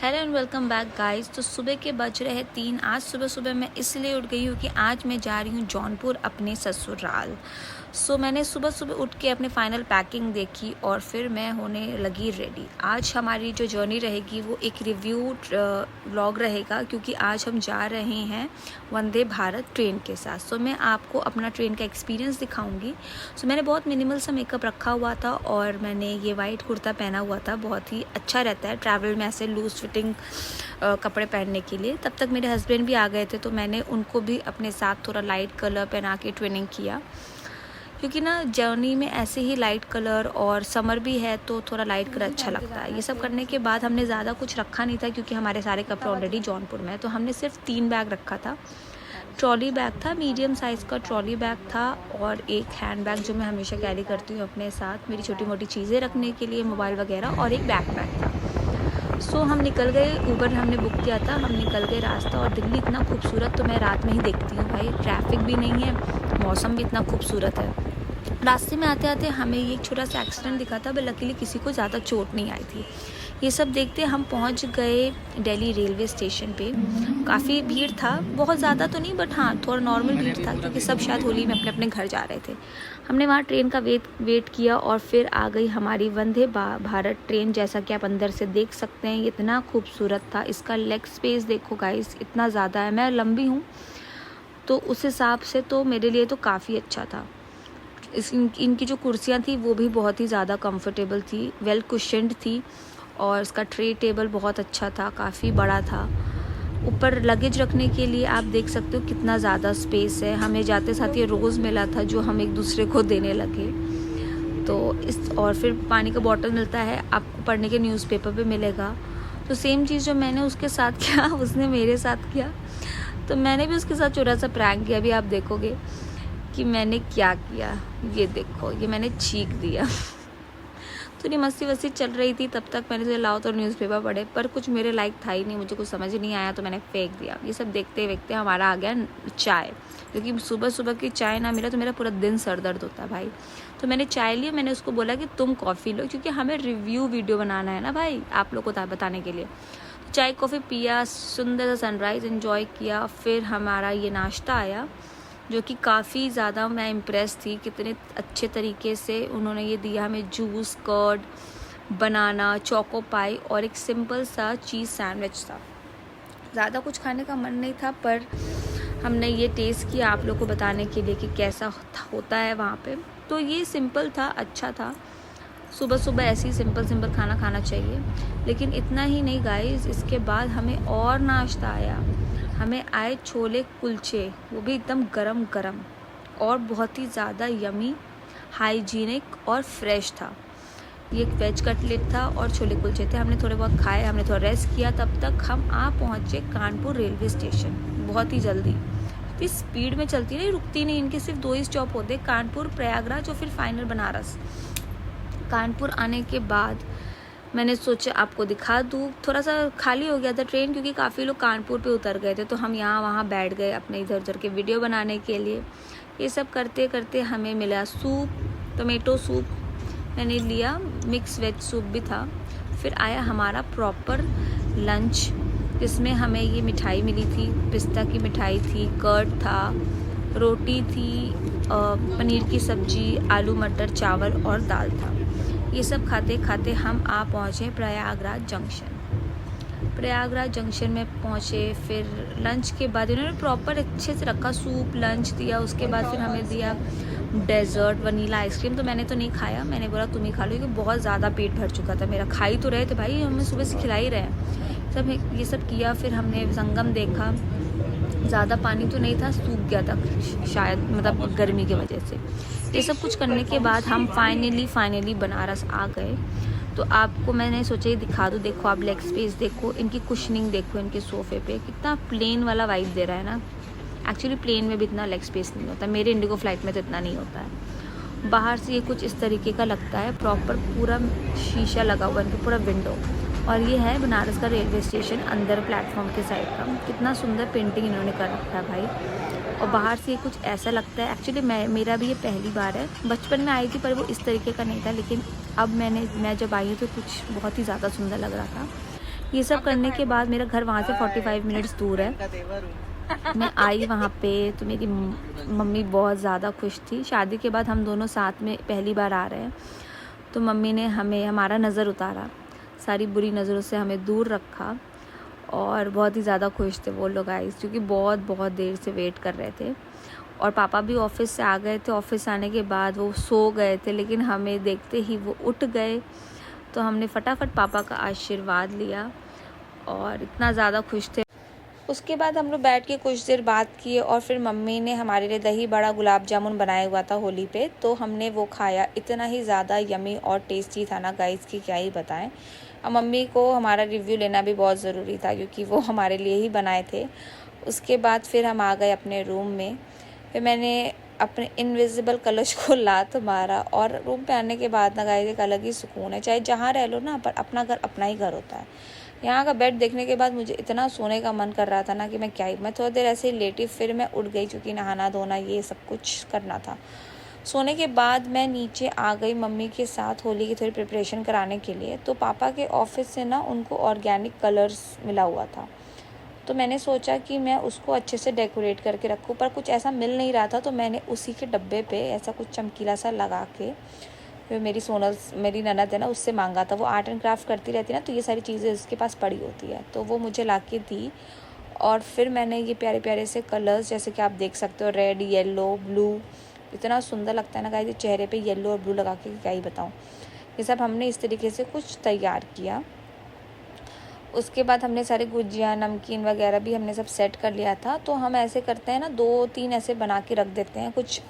Hello and welcome back guys. तो सुबह के बज रहे हैं 3। आज सुबह सुबह मैं इसलिए उठ गई हूँ कि आज मैं जा रही हूँ जौनपुर अपने ससुराल। मैंने सुबह सुबह उठ के अपने फाइनल पैकिंग देखी और फिर मैं होने लगी रेडी। आज हमारी जो जर्नी रहेगी वो एक रिव्यू व्लॉग रहेगा, क्योंकि आज हम जा रहे हैं वंदे भारत ट्रेन के साथ। मैं आपको अपना ट्रेन का एक्सपीरियंस दिखाऊंगी। मैंने बहुत मिनिमल सा मेकअप रखा हुआ था और मैंने ये वाइट कुर्ता पहना हुआ था। बहुत ही अच्छा रहता है ट्रैवल में ऐसे लूज फिटिंग कपड़े पहनने के लिए। तब तक मेरे हस्बैंड भी आ गए थे, तो मैंने उनको भी अपने साथ थोड़ा लाइट कलर पहना के ट्विनिंग किया, क्योंकि ना जर्नी में ऐसे ही लाइट कलर और समर भी है तो थोड़ा लाइट कलर अच्छा लगता है। ये सब करने के बाद हमने ज़्यादा कुछ रखा नहीं था, क्योंकि हमारे सारे कपड़े ऑलरेडी जौनपुर में है। तो हमने सिर्फ 3 बैग रखा था। ट्रॉली बैग था, मीडियम साइज़ का ट्रॉली बैग था, और एक हैंड बैग जो मैं हमेशा कैरी करती हूँ अपने साथ मेरी छोटी मोटी चीज़ें रखने के लिए, मोबाइल वगैरह, और एक बैकपैक था। हम निकल गए, ऊबर हमने बुक किया था। हम निकल गए रास्ता, और दिल्ली इतना खूबसूरत तो मैं रात में ही देखती हूँ भाई। ट्रैफिक भी नहीं है, मौसम भी इतना खूबसूरत है। रास्ते में आते आते हमें ये एक छोटा सा एक्सीडेंट दिखा था, बट लकीली किसी को ज़्यादा चोट नहीं आई थी। ये सब देखते हम पहुंच गए दिल्ली रेलवे स्टेशन पे। काफ़ी भीड़ था, बहुत ज़्यादा तो नहीं, बट हाँ थोड़ा नॉर्मल भीड़ था, क्योंकि सब शायद होली में अपने अपने घर जा रहे थे। हमने वहाँ ट्रेन का वेट किया, और फिर आ गई हमारी वंदे भारत ट्रेन। जैसा कि आप अंदर से देख सकते हैं, इतना खूबसूरत था। इसका लेग स्पेस देखो गाइस, इतना ज़्यादा है। मैं लंबी हूँ तो उस हिसाब से तो मेरे लिए तो काफ़ी अच्छा था। इनकी जो कुर्सियाँ थी वो भी बहुत ही ज़्यादा कंफर्टेबल थी, वेल कुशन्ड थी, और इसका ट्रे टेबल बहुत अच्छा था, काफ़ी बड़ा था। ऊपर लगेज रखने के लिए आप देख सकते हो कितना ज़्यादा स्पेस है। हमें जाते साथ ये रोज़ मिला था, जो हम एक दूसरे को देने लगे। और फिर पानी का बॉटल मिलता है, आपको पढ़ने के न्यूज़पेपर पे मिलेगा। तो सेम चीज़ जो मैंने उसके साथ किया उसने मेरे साथ किया, तो मैंने भी उसके साथ छोटा सा प्रैंक किया। अभी आप देखोगे कि मैंने क्या किया। ये देखो, ये मैंने छींक दिया। तो ये मस्ती वस्ती चल रही थी, तब तक मैंने सोचा लाओ तो न्यूज़पेपर पढ़े, पर कुछ मेरे लायक था ही नहीं, मुझे कुछ समझ नहीं आया, तो मैंने फेंक दिया। ये सब देखते देखते हमारा आ गया चाय, क्योंकि सुबह सुबह की चाय ना मिला तो मेरा पूरा दिन सर दर्द होता है भाई। तो मैंने चाय ली, मैंने उसको बोला कि तुम कॉफ़ी लो, क्योंकि हमें रिव्यू वीडियो बनाना है ना भाई, आप लोग को बताने के लिए। चाय कॉफ़ी पिया, सुंदर सा सनराइज़ एंजॉय किया। फिर हमारा ये नाश्ता आया, जो कि काफ़ी ज़्यादा मैं इम्प्रेस थी, कितने अच्छे तरीके से उन्होंने ये दिया हमें। जूस, कर्ड, बनाना, चोको पाई और एक सिंपल सा चीज़ सैंडविच था। ज़्यादा कुछ खाने का मन नहीं था, पर हमने ये टेस्ट किया आप लोग को बताने के लिए कि कैसा होता है वहाँ पे। तो ये सिंपल था, अच्छा था। सुबह सुबह ऐसे ही सिंपल खाना खाना चाहिए। लेकिन इतना ही नहीं गाइस, इसके बाद हमें और नाश्ता आया। हमें आए छोले कुलचे, वो भी एकदम गरम गरम, और बहुत ही ज़्यादा यमी, हाइजीनिक और फ्रेश था। ये एक वेज कटलेट था और छोले कुलचे थे। हमने थोड़े बहुत खाए, हमने थोड़ा रेस्ट किया। तब तक हम पहुँचे कानपुर रेलवे स्टेशन बहुत ही जल्दी। इतनी स्पीड में चलती नहीं, रुकती नहीं, इनके सिर्फ 2 ही स्टॉप होते, कानपुर, प्रयागराज और फिर फाइनल बनारस। कानपुर आने के बाद मैंने सोचा आपको दिखा दूँ। थोड़ा सा खाली हो गया था ट्रेन, क्योंकि काफ़ी लोग कानपुर पे उतर गए थे, तो हम यहाँ वहाँ बैठ गए अपने इधर उधर के वीडियो बनाने के लिए। ये सब करते करते हमें मिला सूप, टमेटो सूप मैंने लिया, मिक्स वेज सूप भी था। फिर आया हमारा प्रॉपर लंच, जिसमें हमें ये मिठाई मिली थी, पिस्ता की मिठाई थी, कर्ड था, रोटी थी, पनीर की सब्जी, आलू मटर, चावल और दाल था। ये सब खाते खाते हम पहुँचे प्रयागराज जंक्शन। प्रयागराज जंक्शन में पहुँचे, फिर लंच के बाद इन्होंने प्रॉपर अच्छे से रखा, सूप लंच दिया। उसके बाद फिर हमें दिया डेज़र्ट, वनीला आइसक्रीम। तो मैंने तो नहीं खाया, मैंने बोला तुम ही खा लो, क्योंकि बहुत ज़्यादा पेट भर चुका था मेरा। खा ही तो रहे थे भाई, हमें सुबह से खिला ही रहे हैं। ये सब किया। फिर हमने संगम देखा, ज़्यादा पानी तो नहीं था, सूख गया था शायद, मतलब गर्मी की वजह से। ये सब कुछ करने के बाद हम फाइनली बनारस आ गए। तो आपको मैंने सोचा ये दिखा दूँ। देखो आप लेग स्पेस देखो, इनकी कुशनिंग देखो, इनके सोफ़े पे कितना प्लेन वाला वाइब दे रहा है ना। एक्चुअली प्लेन में भी इतना लेग स्पेस नहीं होता, मेरे इंडिगो फ्लाइट में तो इतना नहीं होता है। बाहर से ये कुछ इस तरीके का लगता है, प्रॉपर पूरा शीशा लगा हुआ इनका, पूरा विंडो। और ये है बनारस का रेलवे स्टेशन, अंदर प्लेटफॉर्म के साइड का। कितना सुंदर पेंटिंग इन्होंने कर रखा है भाई। और बाहर से ये कुछ ऐसा लगता है। एक्चुअली मेरा भी ये पहली बार है, बचपन में आई थी पर वो इस तरीके का नहीं था, लेकिन अब मैं जब आई तो कुछ बहुत ही ज़्यादा सुंदर लग रहा था। ये सब करने के बाद मेरा घर वहाँ से 45 मिनट्स दूर है। मैं आई वहाँ पे तो मेरी मम्मी बहुत ज़्यादा खुश थी। शादी के बाद हम दोनों साथ में पहली बार आ रहे हैं, तो मम्मी ने हमारा नज़र उतारा, सारी बुरी नज़रों से हमें दूर रखा और बहुत ही ज़्यादा खुश थे वो लोग गाइस, क्योंकि बहुत देर से वेट कर रहे थे। और पापा भी ऑफिस से आ गए थे। ऑफिस आने के बाद वो सो गए थे, लेकिन हमें देखते ही वो उठ गए, तो हमने फटाफट पापा का आशीर्वाद लिया और इतना ज़्यादा खुश थे। उसके बाद हम लोग बैठ के कुछ देर बात किए और फिर मम्मी ने हमारे लिए दही बड़ा गुलाब जामुन बनाया हुआ था होली पे, तो हमने वो खाया। इतना ही ज़्यादा यमी और टेस्टी था ना गाइस कि क्या ही बताएं। अब मम्मी को हमारा रिव्यू लेना भी बहुत ज़रूरी था, क्योंकि वो हमारे लिए ही बनाए थे। उसके बाद फिर हम आ गए अपने रूम में। फिर मैंने अपने इनविजिबल कलश को लात मारा और रूम पे आने के बाद ना गाइस एक अलग ही सुकून है। चाहे जहाँ रह लो ना, पर अपना घर अपना ही घर होता है। यहाँ का बेड देखने के बाद मुझे इतना सोने का मन कर रहा था ना कि मैं थोड़ी देर ऐसे ही लेटी, फिर मैं उठ गई, क्योंकि नहाना धोना ये सब कुछ करना था। सोने के बाद मैं नीचे आ गई मम्मी के साथ होली की थोड़ी प्रिपरेशन कराने के लिए। तो पापा के ऑफिस से ना उनको ऑर्गेनिक कलर्स मिला हुआ था, तो मैंने सोचा कि मैं उसको अच्छे से डेकोरेट करके रखूँ, पर कुछ ऐसा मिल नहीं रहा था। तो मैंने उसी के डब्बे पे ऐसा कुछ चमकीला सा लगा के, फिर मेरी ननद है ना, उससे मांगा था। वो आर्ट एंड क्राफ्ट करती रहती है ना, तो ये सारी चीज़ें उसके पास पड़ी होती है, तो वो मुझे ला के दी। और फिर मैंने ये प्यारे प्यारे से कलर्स, जैसे कि आप देख सकते हो, रेड, येलो, ब्लू, इतना सुंदर लगता है ना गाइस चेहरे पे येलो और ब्लू लगा के, क्या ही बताऊँ। ये सब हमने इस तरीके से कुछ तैयार किया। उसके बाद हमने सारे गुजिया, नमकीन वगैरह भी हमने सब सेट कर लिया था। तो हम ऐसे करते हैं ना, 2-3 ऐसे बना के रख देते हैं, कुछ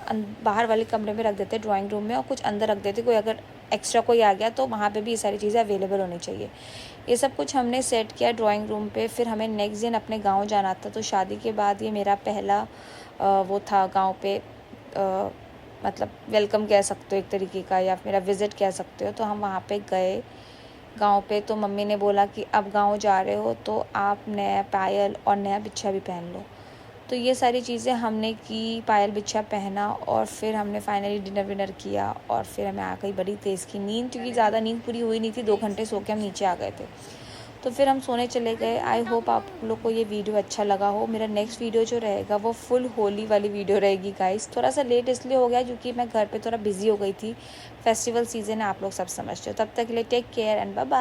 बाहर वाले कमरे में रख देते हैं ड्राइंग रूम में, और कुछ अंदर रख देते हैं। कोई अगर एक्स्ट्रा कोई आ गया तो वहाँ पे भी ये सारी चीज़ें अवेलेबल होनी चाहिए। ये सब कुछ हमने सेट किया ड्राइंग रूम पे। फिर हमें नेक्स्ट दिन अपने गाँव जाना था। तो शादी के बाद ये मेरा पहला वो था गाँव पे, मतलब वेलकम कह सकते हो एक तरीके का, या मेरा विज़िट कह सकते हो। तो हम वहाँ पे गए गाँव पे। तो मम्मी ने बोला कि अब गाँव जा रहे हो तो आप नया पायल और नया बिच्छा भी पहन लो। तो ये सारी चीज़ें हमने की, पायल बिच्छा पहना, और फिर हमने फाइनली डिनर विनर किया। और फिर हमें आ गई बड़ी तेज़ की नींद, क्योंकि ज़्यादा नींद पूरी हुई नहीं थी। 2 घंटे सो के हम नीचे आ गए थे। तो फिर हम सोने चले गए। आई होप आप लोग को ये वीडियो अच्छा लगा हो। मेरा नेक्स्ट वीडियो जो रहेगा वो फुल होली वाली वीडियो रहेगी गाइस। थोड़ा सा लेट इसलिए हो गया क्योंकि मैं घर पे थोड़ा बिजी हो गई थी। फेस्टिवल सीज़न है, आप लोग सब समझते हो। तब तक के लिए take care and bye bye.